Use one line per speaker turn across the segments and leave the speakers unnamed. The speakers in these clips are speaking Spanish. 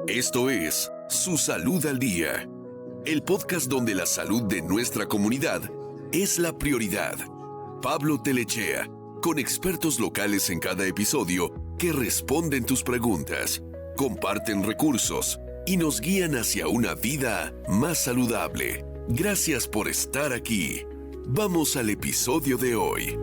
Esto es Su Salud al Día, el podcast donde la salud de nuestra comunidad es la prioridad. Pablo Telechea, con expertos locales en cada episodio que responden tus preguntas, comparten recursos y nos guían hacia una vida más saludable. Gracias por estar aquí. Vamos al episodio de hoy.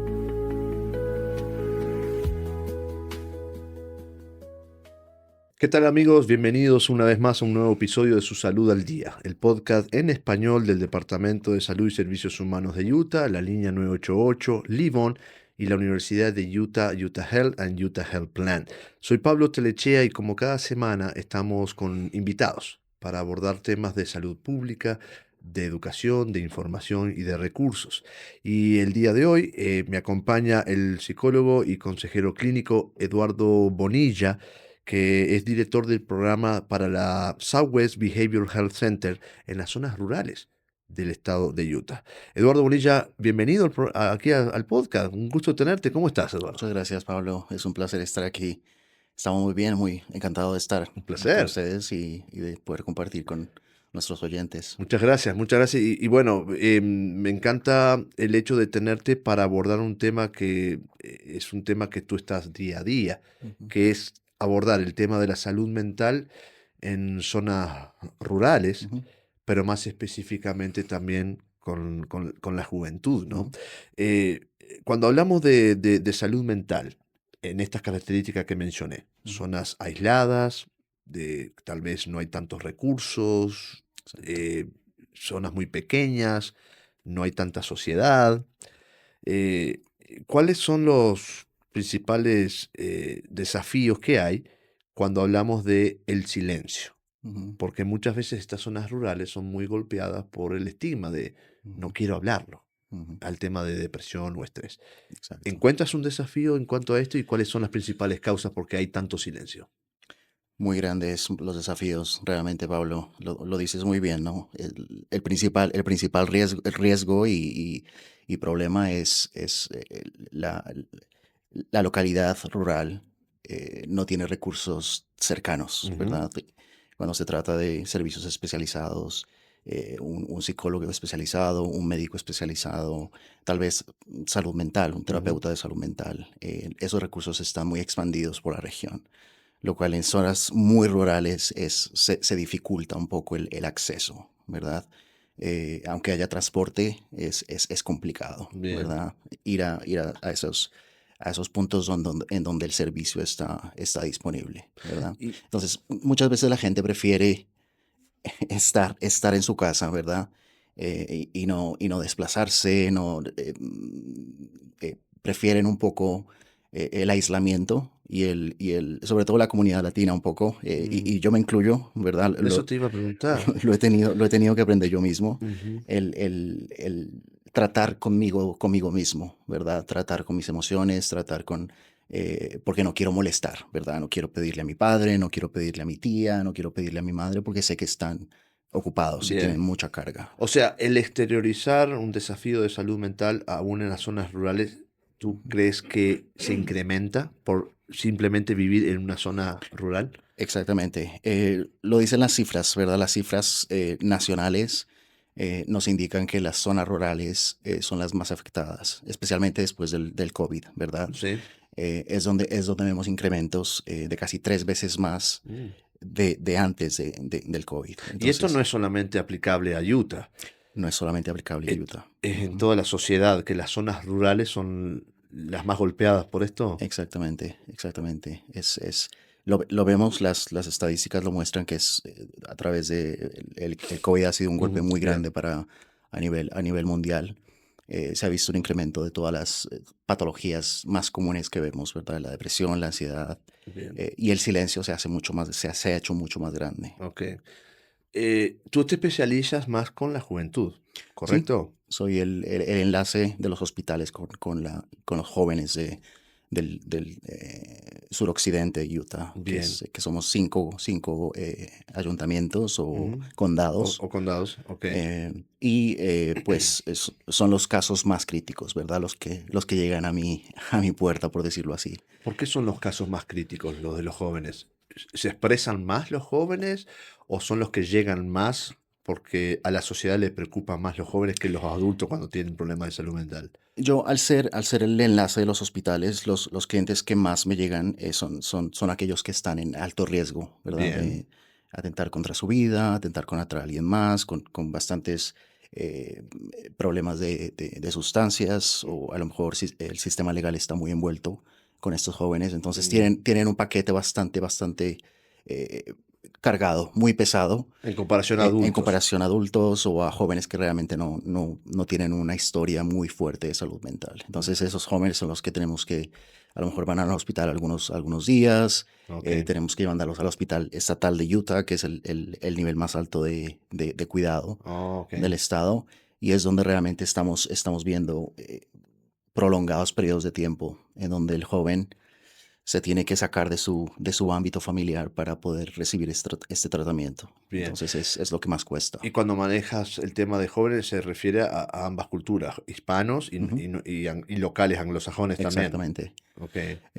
¿Qué tal, amigos? Bienvenidos una vez más a un nuevo episodio de Su Salud al Día, el podcast en español del Departamento de Salud y Servicios Humanos de Utah, la línea 988, Livon y la Universidad de Utah, Utah Health and Utah Health Plan. Soy Pablo Telechea y como cada semana estamos con invitados para abordar temas de salud pública, de educación, de información y de recursos. Y el día de hoy me acompaña el psicólogo y consejero clínico Eduardo Bonilla, que es director del programa para la Southwest Behavioral Health Center en las zonas rurales del estado de Utah. Eduardo Bonilla, bienvenido aquí al podcast. Un gusto tenerte. ¿Cómo estás, Eduardo?
Muchas gracias, Pablo. Es un placer estar aquí. Estamos muy bien, muy encantado de estar
Un
con
placer.
ustedes y de poder compartir con nuestros oyentes.
Muchas gracias, muchas gracias. Y bueno, me encanta el hecho de tenerte para abordar un tema que es un tema que tú estás día a día,
Ujú.
que es abordar el tema de la salud mental en zonas rurales,
Ujú.
pero más específicamente también con la juventud, ¿no?
Ujú.
Eh, Cuando hablamos de salud mental, en estas características que mencioné,
Ujú.
zonas aisladas, tal vez no hay tantos recursos,
Exacto.
eh, zonas muy pequeñas, no hay tanta sociedad. Eh, ¿Cuáles son los principales desafíos que hay cuando hablamos de el silencio?
Ujú.
Porque muchas veces estas zonas rurales son muy golpeadas por el estigma de no
Ujú.
quiero hablarlo,
Ujú.
al tema de depresión o estrés.
Exacto.
¿Encuentras un desafío en cuanto a esto y cuáles son las principales causas por qué hay tanto silencio?
Muy grandes los desafíos, realmente, Pablo. Lo dices muy bien, ¿no? El principal riesgo y problema es la localidad rural. No tiene recursos cercanos,
Ujú,
¿verdad? Cuando se trata de servicios especializados, un psicólogo especializado, un médico especializado, tal vez salud mental, un
ujú.
terapeuta de salud mental. Esos recursos están muy expandidos por la región, lo cual en zonas muy rurales se dificulta un poco el acceso, ¿verdad? Aunque haya transporte, es complicado,
Bien.
¿verdad? Ir a esos puntos en donde el servicio está disponible, ¿verdad?
Y,
Entonces, muchas veces la gente prefiere estar en su casa, ¿verdad? Y no desplazarse, prefieren un poco el aislamiento sobre todo la comunidad latina un poco,
mm,
y yo me incluyo, ¿verdad?
eso te iba a preguntar.
Lo he tenido que aprender yo mismo,
Ujú,
el tratar conmigo mismo, ¿verdad? Tratar con mis emociones, porque no quiero molestar, ¿verdad? No quiero pedirle a mi padre, no quiero pedirle a mi tía, no quiero pedirle a mi madre, porque sé que están ocupados y tienen
bien.
mucha carga.
O sea, el exteriorizar un desafío de salud mental aún en las zonas rurales, ¿tú
Ujú.
crees que se incrementa por simplemente vivir en una zona rural?
Exactamente. Lo dicen las cifras, ¿verdad? Las cifras nacionales nos indican que las zonas rurales son las más afectadas, especialmente después del COVID, ¿verdad?
Sí.
Es donde vemos incrementos de casi 3 veces más
Mm.
de antes del COVID.
Y esto no
Entonces,
es solamente aplicable a Utah,
no es solamente aplicable a
et-
Utah.
es en
Ujú.
toda la sociedad que las zonas rurales son las más golpeadas por esto.
Exactamente, exactamente. Lo vemos, las estadísticas lo muestran que a través el COVID ha sido un golpe
Ujú,
muy
bien,
grande a nivel mundial. Se ha visto un incremento de todas las patologías más comunes que vemos, ¿verdad? La depresión, la ansiedad,
bien,
y el silencio se ha hecho mucho más grande.
ok. Tú te especializas más con la juventud,
Sí,
¿correcto?
soy el enlace de los hospitales con los jóvenes del suroccidente de Utah,
Bien.
que somos cinco ayuntamientos o
Ujú.
condados.
O condados, ok.
Pues son los casos más críticos, ¿verdad? Los que llegan a mi puerta, por decirlo así.
¿Por qué son los casos más críticos los de los jóvenes? ¿Se expresan más los jóvenes o son los que llegan más porque a la sociedad le preocupan más los jóvenes que los adultos cuando tienen problemas de salud mental?
Yo, al ser el enlace de los hospitales, los clientes que más me llegan son aquellos que están en alto riesgo, ¿verdad?
Bien,
Atentar contra su vida, atentar contra alguien más, con bastantes eh, problemas de sustancias, o a lo mejor el sistema legal está muy envuelto con estos jóvenes. Entonces
mm,
tienen un paquete bastante eh, cargado, muy pesado
en comparación a
en
adultos.
comparación a adultos o a jóvenes que realmente no tienen una historia muy fuerte de salud mental. Entonces, esos jóvenes son los que tenemos que, a lo mejor van al hospital algunos días,
Ok,
tenemos que llevarlos al hospital estatal de Utah, que es el nivel más alto de cuidado
ok.
del estado, y es donde realmente estamos viendo prolongados periodos de tiempo en donde el joven se tiene que sacar de su ámbito familiar para poder recibir este tratamiento.
Bien.
Entonces es lo que más cuesta.
Y cuando manejas el tema de jóvenes se refiere a ambas culturas, hispanos
Ujú,
y locales anglosajones también.
exactamente.
Ok,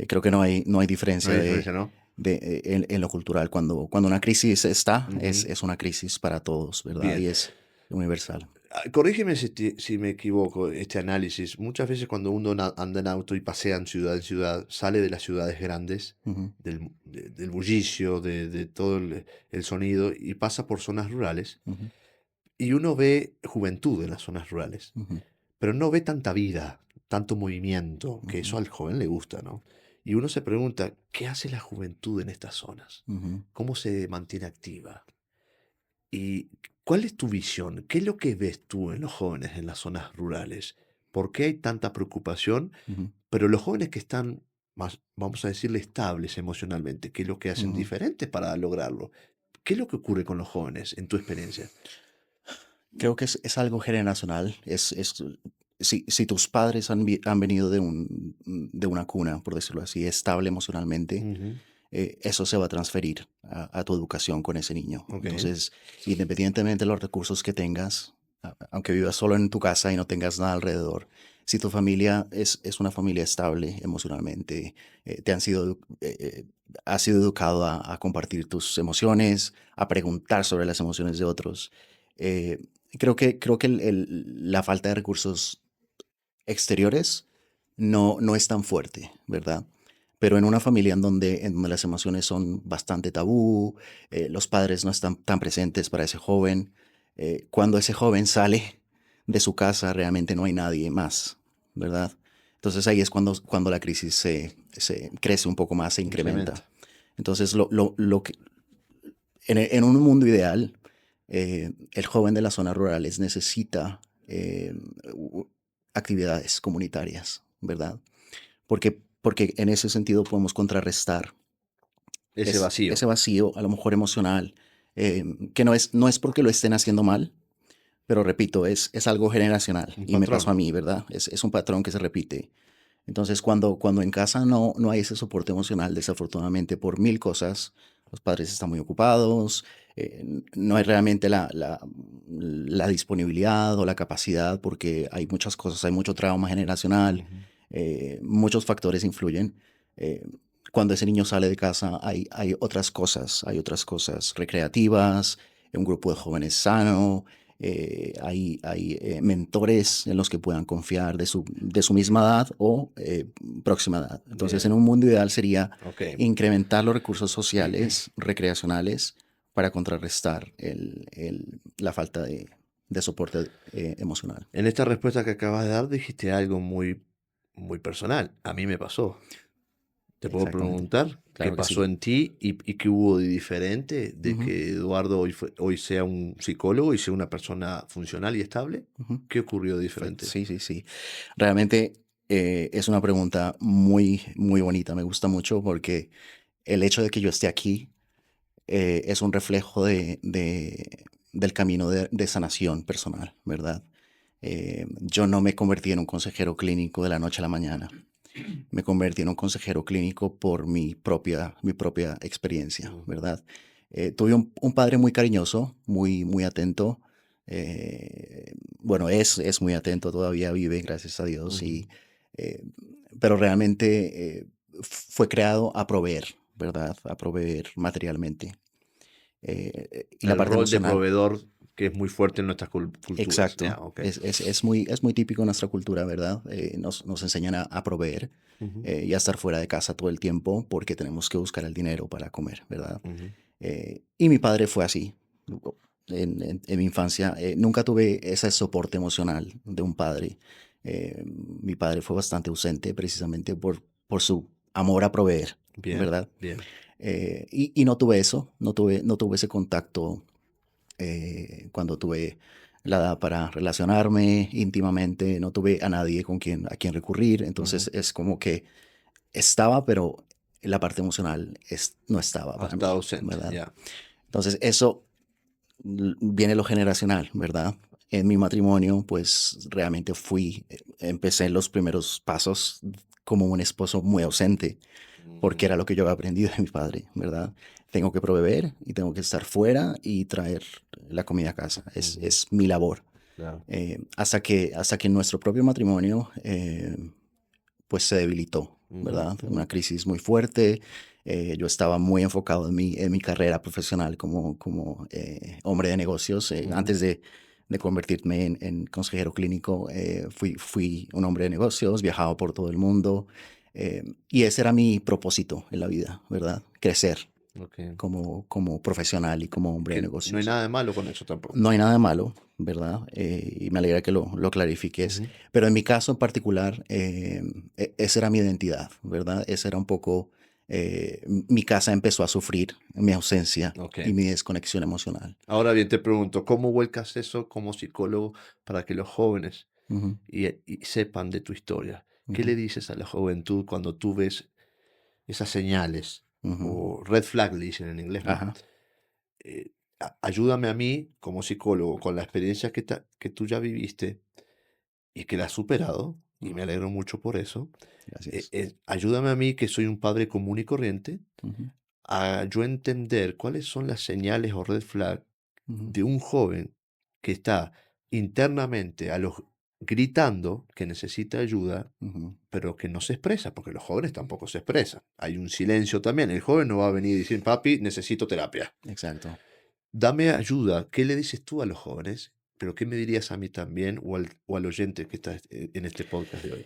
Creo que no hay
no
diferencia
hay diferencia, ¿no?
en lo cultural. Cuando una crisis está, es,
Ujú.
es una crisis para todos, ¿verdad?
Bien.
Y es universal.
Corrígeme si me equivoco, este análisis. Muchas veces cuando uno anda en auto y pasea en ciudad, sale de las ciudades grandes,
Ujú,
del bullicio, de todo el sonido, y pasa por zonas rurales,
ujú,
y uno ve juventud en las zonas rurales,
ujú,
pero no ve tanta vida, tanto movimiento, que
ujú,
eso al joven le gusta, ¿no? Y uno se pregunta, ¿qué hace la juventud en estas zonas?
ujú,
¿Cómo se mantiene activa? ¿Y cuál es tu visión? ¿Qué es lo que ves tú en los jóvenes en las zonas rurales? ¿Por qué hay tanta preocupación?
ujú,
Pero los jóvenes que están más, vamos a decirle, estables emocionalmente, ¿qué es lo que hacen
ujú.
diferente para lograrlo? ¿Qué es lo que ocurre con los jóvenes en tu experiencia?
Creo que es algo generacional. Si tus padres han venido de una cuna, por decirlo así, estable emocionalmente,
Ujú,
eso se va a transferir a tu educación con ese niño.
ok,
Entonces, independientemente de los recursos que tengas, aunque vivas solo en tu casa y no tengas nada alrededor, si tu familia es una familia estable emocionalmente, te han sido, has sido educado a compartir tus emociones, a preguntar sobre las emociones de otros, eh, creo que la falta de recursos exteriores no es tan fuerte, ¿verdad? Pero en una familia en donde las emociones son bastante tabú, los padres no están tan presentes para ese joven, cuando ese joven sale de su casa realmente no hay nadie más, ¿verdad? Entonces ahí es cuando la crisis se crece un poco más, se incrementa.
incrementa.
Entonces en un mundo ideal, el joven de las zonas rurales necesita u- actividades comunitarias, ¿verdad? Porque en ese sentido podemos contrarrestar
Ese
ese
vacío.
vacío, a lo mejor emocional, que no es porque lo estén haciendo mal, pero repito, es algo generacional
Un
y me pasó
patrón.
a mí, ¿verdad? Es un patrón que se repite. Entonces, cuando en casa no hay ese soporte emocional, desafortunadamente por mil cosas, los padres están muy ocupados, no hay realmente la disponibilidad o la capacidad porque hay muchas cosas, hay mucho trauma generacional,
Ujú.
muchos factores influyen. eh, Cuando ese niño sale de casa hay otras cosas recreativas, un grupo de jóvenes sano, hay mentores en los que puedan confiar de su misma edad o próxima edad. Entonces, en
Bien,
un mundo ideal sería
ok.
incrementar los recursos sociales, recreacionales, para contrarrestar la falta de soporte emocional.
En esta respuesta que acabas de dar dijiste algo muy, muy personal. A mí me pasó. ¿Te puedo
Exactamente.
preguntar qué
Claro que
pasó
sí.
en ti y qué hubo de diferente de
Ujú,
que Eduardo hoy sea un psicólogo y sea una persona funcional y estable?
ujú.
¿Qué ocurrió de diferente?
Sí, sí, sí. Realmente es una pregunta muy, muy bonita. Me gusta mucho porque el hecho de que yo esté aquí es un reflejo del camino de sanación personal, ¿verdad? Yo no me convertí en un consejero clínico de la noche a la mañana. Me convertí en un consejero clínico por mi propia experiencia,
Mm,
¿verdad? Tuve un padre muy cariñoso, muy, muy atento. Bueno, es muy atento, todavía vive, gracias a Dios,
ujú,
eh, pero realmente fue creado a proveer, ¿verdad? A proveer materialmente. Y la
El
parte
rol de
emocional.
proveedor que es muy fuerte en nuestras culturas.
Exacto.
Ya, ok.
Es muy típico en nuestra cultura, ¿verdad? Nos enseñan a proveer
Ujú,
y a estar fuera de casa todo el tiempo porque tenemos que buscar el dinero para comer, ¿verdad?
ujú.
Y mi padre fue así. En mi infancia nunca tuve ese soporte emocional de un padre. Mi padre fue bastante ausente precisamente por su amor a proveer,
Bien,
¿verdad?
bien.
Y no tuve eso, no tuve ese contacto cuando tuve la edad para relacionarme íntimamente, no tuve a nadie a quien recurrir,
Ujú.
entonces es como que estaba, pero la parte emocional no estaba
Ha
para
estado
mí,
ausente,
¿verdad?
ya.
Entonces eso viene lo generacional, ¿verdad? En mi matrimonio, pues realmente empecé los primeros pasos como un esposo muy ausente, porque era lo que yo había aprendido de mi padre, ¿verdad? Tengo que proveer y tengo que estar fuera y traer la comida a casa.
Ujú,
Es mi labor.
claro.
Hasta que nuestro propio matrimonio pues se debilitó,
Ujú,
¿verdad?
ujú,
Una crisis muy fuerte. Yo estaba muy enfocado en mi carrera profesional como hombre de negocios.
ujú.
Antes de convertirme en consejero clínico, fui un hombre de negocios, viajaba por todo el mundo. Y ese era mi propósito en la vida, ¿verdad? Crecer
Ok.
como profesional y como hombre de
Que no hay
negocios.
nada de malo con eso tampoco.
No hay nada de malo, ¿verdad? Y me alegra que lo clarifiques.
Ujú.
Pero en mi caso en particular, esa era mi identidad, ¿verdad? Esa era un poco, mi casa empezó a sufrir mi ausencia
Ok.
y mi desconexión emocional.
Ahora bien, te pregunto, ¿cómo vuelcas eso como psicólogo para que los jóvenes
Ujú,
y sepan de tu historia? ¿Qué
ujú,
le dices a la juventud cuando tú ves esas señales
ujú.
o red flag, le dicen en inglés, ¿no?
Ajá.
Ayúdame a mí como psicólogo con la experiencia que tú ya viviste y que la has superado, y me
Ujú.
alegro mucho por eso.
Gracias.
Ayúdame a mí, que soy un padre común y corriente,
Ujú,
a yo entender cuáles son las señales o red flag
ujú,
de un joven que está internamente gritando que necesita ayuda,
ujú.
pero que no se expresa, porque los jóvenes tampoco se expresan. Hay un silencio también. El joven no va a venir y decir, papi, necesito terapia.
Exacto.
Dame ayuda. ¿Qué le dices tú a los jóvenes? Pero ¿qué me dirías a mí también o al oyente que está en este podcast de hoy?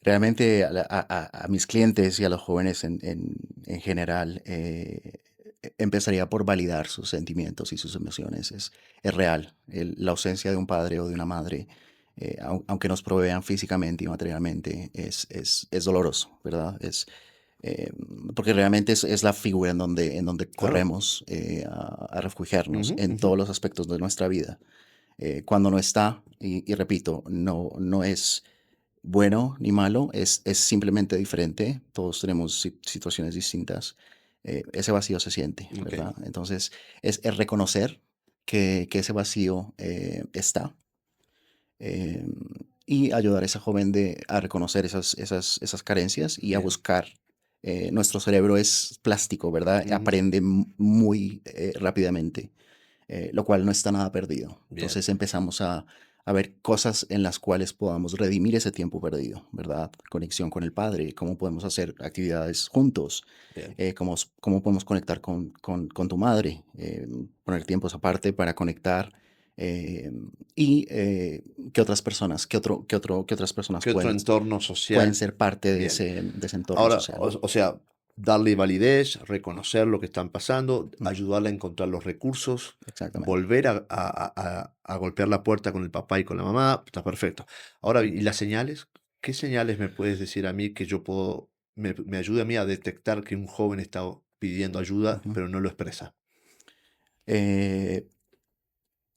Realmente a mis clientes y a los jóvenes en general, empezaría por validar sus sentimientos y sus emociones. Es real. La ausencia de un padre o de una madre, aunque nos provean físicamente y materialmente, es doloroso, ¿verdad? Eh, Porque realmente es la figura en donde
Claro.
corremos a refugiarnos
Ujú,
en
ujú.
todos los aspectos de nuestra vida. Cuando no está, y repito, no es bueno ni malo, es simplemente diferente. Todos tenemos situaciones distintas. Ese vacío se siente,
Ok.
¿verdad? Entonces, es reconocer que ese vacío está eh, y ayudar a ese joven a reconocer esas carencias y a
Bien.
buscar. Nuestro cerebro es plástico, ¿verdad?
Ujú,
Aprende muy rápidamente, lo cual no está nada perdido.
bien.
Entonces empezamos a ver cosas en las cuales podamos redimir ese tiempo perdido, ¿verdad? Conexión con el Padre, cómo podemos hacer actividades juntos,
Bien.
cómo podemos conectar con tu madre, poner tiempos aparte para conectar. eh, y qué otras personas, qué otras personas
¿Qué otro entorno
pueden
social?
ser parte
Bien.
de ese entorno
Ahora,
social.
o sea, darle validez, reconocer lo que están pasando,
Ujú,
ayudarle a encontrar los recursos,
exactamente.
volver a golpear la puerta con el papá y con la mamá, está perfecto. Ahora, ¿y las señales? ¿Qué señales me puedes decir a mí que me ayude a mí a detectar que un joven está pidiendo ayuda,
Ujú.
pero no lo expresa?
Eh,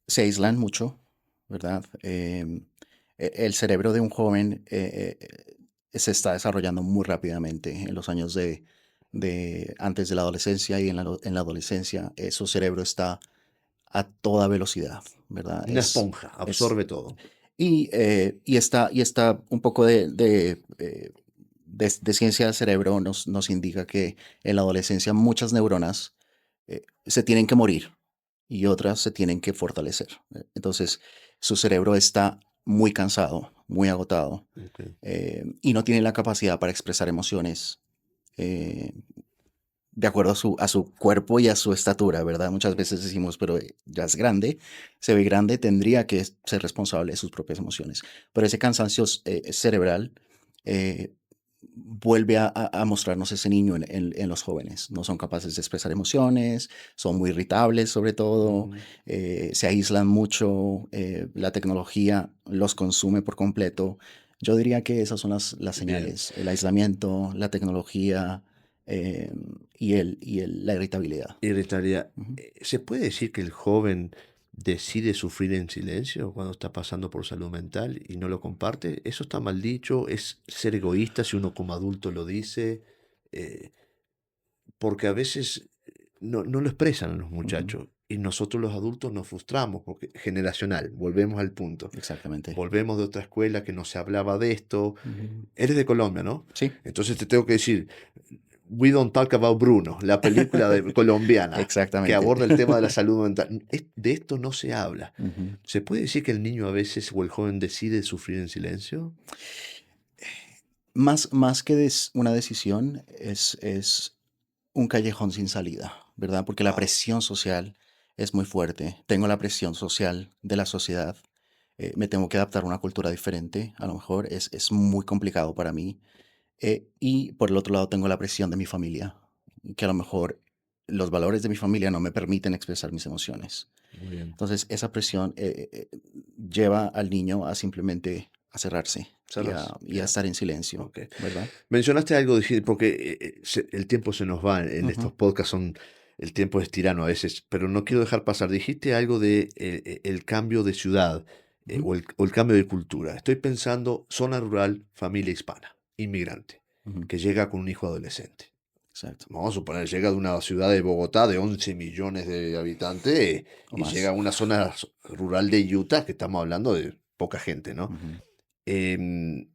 Se aíslan mucho, ¿verdad? El cerebro de un joven se está desarrollando muy rápidamente en los años de antes de la adolescencia y en la adolescencia. Su cerebro está a toda velocidad, ¿verdad?
Una esponja,
Es,
absorbe todo.
y está un poco de ciencia del cerebro nos indica que en la adolescencia muchas neuronas se tienen que morir y otras se tienen que fortalecer. Entonces, su cerebro está muy cansado, muy agotado,
Ok.
y no tiene la capacidad para expresar emociones eh, de acuerdo a su cuerpo y a su estatura, ¿verdad? Muchas veces decimos, pero ya es grande, se ve grande, tendría que ser responsable de sus propias emociones. Pero ese cansancio cerebral eh, vuelve a mostrarnos ese niño en los jóvenes. No son capaces de expresar emociones, son muy irritables sobre todo,
Ujú.
se aíslan mucho, la tecnología los consume por completo. Yo diría que esas son las
Bien.
señales, el aislamiento, la tecnología eh, la irritabilidad.
Irritaría.
Ujú,
¿Se puede decir que el joven decide sufrir en silencio cuando está pasando por salud mental y no lo comparte? ¿Eso está mal dicho? ¿Es ser egoísta si uno como adulto lo dice? Eh, Porque a veces no lo expresan los
ujú,
muchachos y nosotros los adultos nos frustramos porque generacional, volvemos al punto.
exactamente.
Volvemos de otra escuela que no se hablaba de esto.
Ujú.
Eres de Colombia, ¿no?
Sí,
Entonces te tengo que decir, We Don't Talk About Bruno, la película colombiana que
exactamente.
aborda el tema de la salud mental. De esto no se habla.
Ujú.
¿Se puede decir que el niño a veces o el joven decide sufrir en silencio?
Más que una decisión, es un callejón sin salida, ¿verdad? Porque la
Wow,
presión social es muy fuerte. Tengo la presión social de la sociedad. Me tengo que adaptar a una cultura diferente. A lo mejor es muy complicado para mí. Y por el otro lado tengo la presión de mi familia, que a lo mejor los valores de mi familia no me permiten expresar mis emociones.
muy bien.
Entonces, esa presión lleva al niño a simplemente a cerrarse
Cerras,
y a
ya,
estar en silencio,
ok.
¿verdad?
Mencionaste algo, porque el tiempo se nos va en estos
Ujú,
podcasts, el tiempo es tirano a veces, pero no quiero dejar pasar. Dijiste algo de el cambio de ciudad
ujú,
o el cambio de cultura. Estoy pensando zona rural, familia hispana, inmigrante,
ujú,
que llega con un hijo adolescente.
exacto.
Vamos a suponer, llega de una ciudad de Bogotá de 11 millones de habitantes
O
y llega a
más.
una zona rural de Utah, que estamos hablando de poca gente, ¿no?
Ujú,
Em,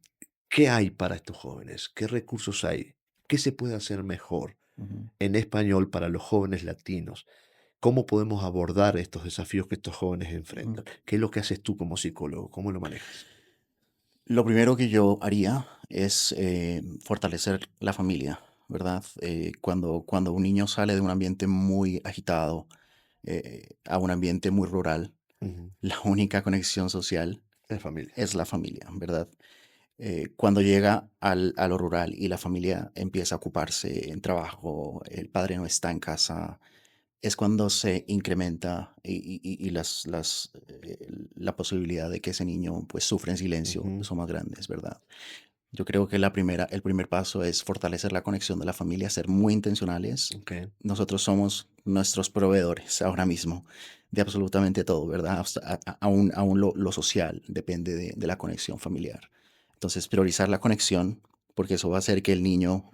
¿Qué hay para estos jóvenes? ¿Qué recursos hay? ¿Qué se puede hacer mejor
ujú.
en español para los jóvenes latinos? ¿Cómo podemos abordar estos desafíos que estos jóvenes
Ujú.
enfrentan? ¿Qué es lo que haces tú como psicólogo? ¿Cómo lo manejas?
Lo primero que yo haría es fortalecer la familia, ¿verdad? Cuando un niño sale de un ambiente muy agitado a un ambiente muy rural,
Ujú.
la única conexión social
La familia.
es la familia, ¿verdad? Cuando llega a lo rural y la familia empieza a ocuparse en trabajo, el padre no está en casa, es cuando se incrementa y la posibilidad de que ese niño pues sufra en silencio
Ujú.
son más grandes, ¿verdad? Yo creo que el primer paso es fortalecer la conexión de la familia, ser muy intencionales.
Ok.
Nosotros somos nuestros proveedores ahora mismo de absolutamente todo, ¿verdad? Aún lo social depende de la conexión familiar. Entonces, priorizar la conexión, porque eso va a hacer que el niño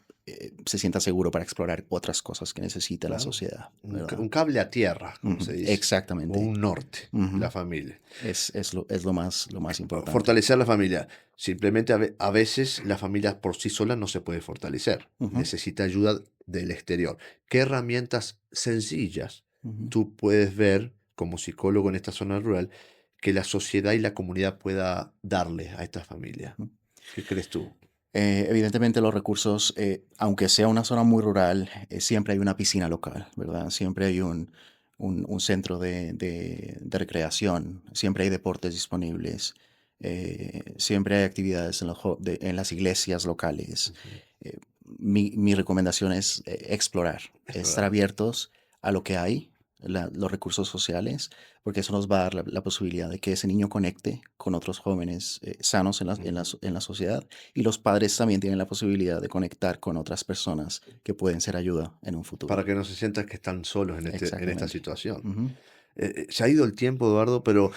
se sienta seguro para explorar otras cosas que necesita la
Claro.
sociedad,
Un
¿verdad?
cable a tierra, como
Ujú,
se dice. O
exactamente.
un norte, la
Ujú.
familia.
Es lo más importante.
Fortalecer la familia. Simplemente a veces la familia por sí sola no se puede fortalecer.
Ujú,
Necesita ayuda del exterior. ¿Qué herramientas sencillas
ujú,
tú puedes ver como psicólogo en esta zona rural que la sociedad y la comunidad pueda darle a esta familia?
ujú.
¿Qué crees tú?
Evidentemente los recursos, aunque sea una zona muy rural, siempre hay una piscina local, ¿verdad? Siempre hay un centro de recreación, siempre hay deportes disponibles, siempre hay actividades en las iglesias locales.
Ujú.
Eh, mi recomendación es explorar, estar
Explorar.
abiertos a lo que hay, los recursos sociales, porque eso nos va a dar la posibilidad de que ese niño conecte con otros jóvenes sanos
Ujú.
en la sociedad y los padres también tienen la posibilidad de conectar con otras personas que pueden ser ayuda en un
Para
futuro.
que no se sientan que están solos en esta
Exactamente.
situación.
Ujú,
Se ha ido el tiempo, Eduardo, pero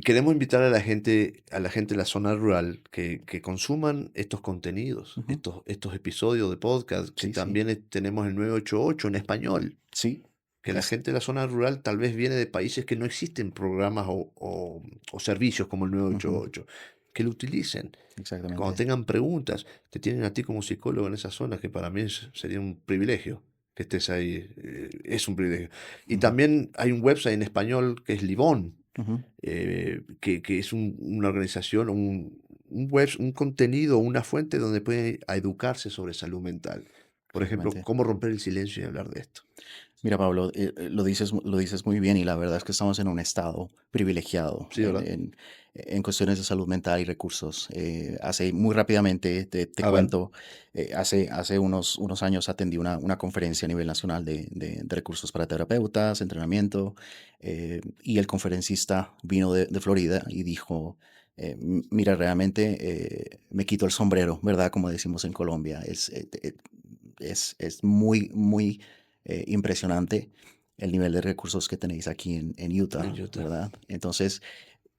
queremos invitar a la gente de la zona rural que consuman estos contenidos,
ujú.
estos episodios de podcast, que
Sí, sí.
también tenemos el 988 en español,
Sí.
que la
Es,
gente de la zona rural tal vez viene de países que no existen programas o servicios como el
ujú,
988, que lo utilicen. Cuando
exactamente.
tengan preguntas, te tienen a ti como psicólogo en esa zona, que para mí sería un privilegio que estés ahí. Es un privilegio. Y
Ujú,
también hay un website en español que es Livón,
ujú,
que es una organización, un web, un contenido, una fuente donde pueden educarse sobre salud mental. Por ejemplo,
Exactamente.
¿cómo romper el silencio y hablar de esto?
Mira, Pablo, lo dices muy bien y la verdad es que estamos en un estado privilegiado
Sí, ¿verdad?
en cuestiones de salud mental y recursos. Muy rápidamente te
A ver,
cuento, hace unos años atendí una conferencia a nivel nacional de recursos para terapeutas, entrenamiento, y el conferencista vino de Florida y dijo, mira, realmente me quito el sombrero, ¿verdad? Como decimos en Colombia. Es muy, muy impresionante el nivel de recursos que tenéis aquí en
en
Utah,
Utah.
¿verdad? Entonces,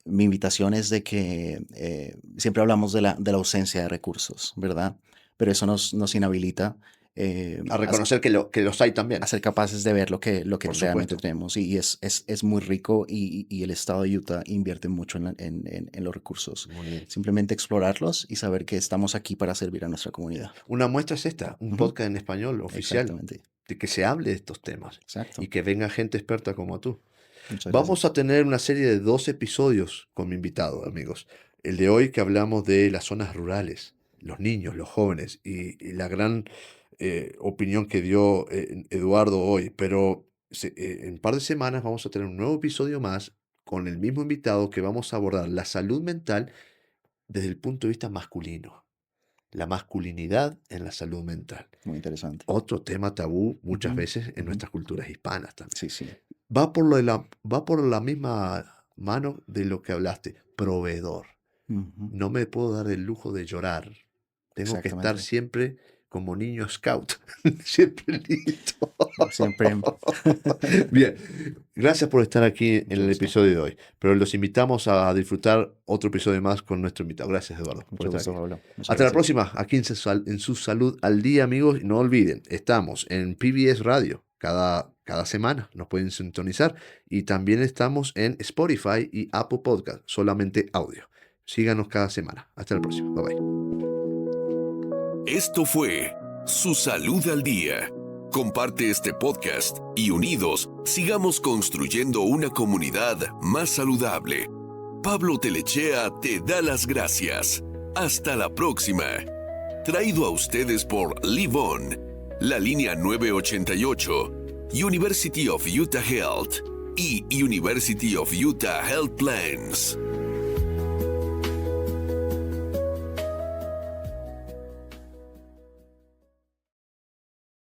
mi invitación es de que siempre hablamos de la ausencia de recursos, ¿verdad? Pero eso nos inhabilita
A reconocer que los hay
a
también,
ser capaces de ver lo que
por
realmente
supuesto.
tenemos. Y es muy rico y el estado de Utah invierte mucho en los recursos.
Muy bien.
Simplemente explorarlos y saber que estamos aquí para servir a nuestra comunidad.
Una muestra es esta, un
Ujú.
podcast en español oficial,
Exactamente.
de que se hable de estos temas y
Exacto.
que venga gente experta como tú.
Muchas
Vamos
gracias.
a tener una serie de 2 episodios con mi invitado, amigos. El de hoy que hablamos de las zonas rurales, los niños, los jóvenes y la gran opinión que dio Eduardo hoy. Pero en un par de semanas vamos a tener un nuevo episodio más con el mismo invitado que vamos a abordar la salud mental desde el punto de vista masculino, la masculinidad en la salud mental.
Muy interesante.
Otro tema tabú muchas
Ujú,
veces en
ujú.
nuestras culturas hispanas también.
Sí, sí,
Va por la misma mano de lo que hablaste, proveedor.
ujú,
No me puedo dar el lujo de llorar. Tengo que estar
exactamente.
siempre como niño scout, siempre listo.
Siempre,
Bien, gracias por estar aquí en
mucho
el
gusto,
episodio de hoy. Pero los invitamos a disfrutar otro episodio más con nuestro invitado. Gracias, Eduardo, por
mucho
estar
gusto,
aquí.
Pablo. Muchas
Hasta la
gracias.
próxima, aquí en su salud al día, amigos. Y no olviden, estamos en PBS Radio cada semana. Nos pueden sintonizar. Y también estamos en Spotify y Apple Podcast, solamente audio. Síganos cada semana. Hasta la próxima. Bye bye.
Esto fue Su Salud al Día. Comparte este podcast y unidos sigamos construyendo una comunidad más saludable. Pablo Telechea te da las gracias. Hasta la próxima. Traído a ustedes por Live On, la línea 988, University of Utah Health y University of Utah Health Plans.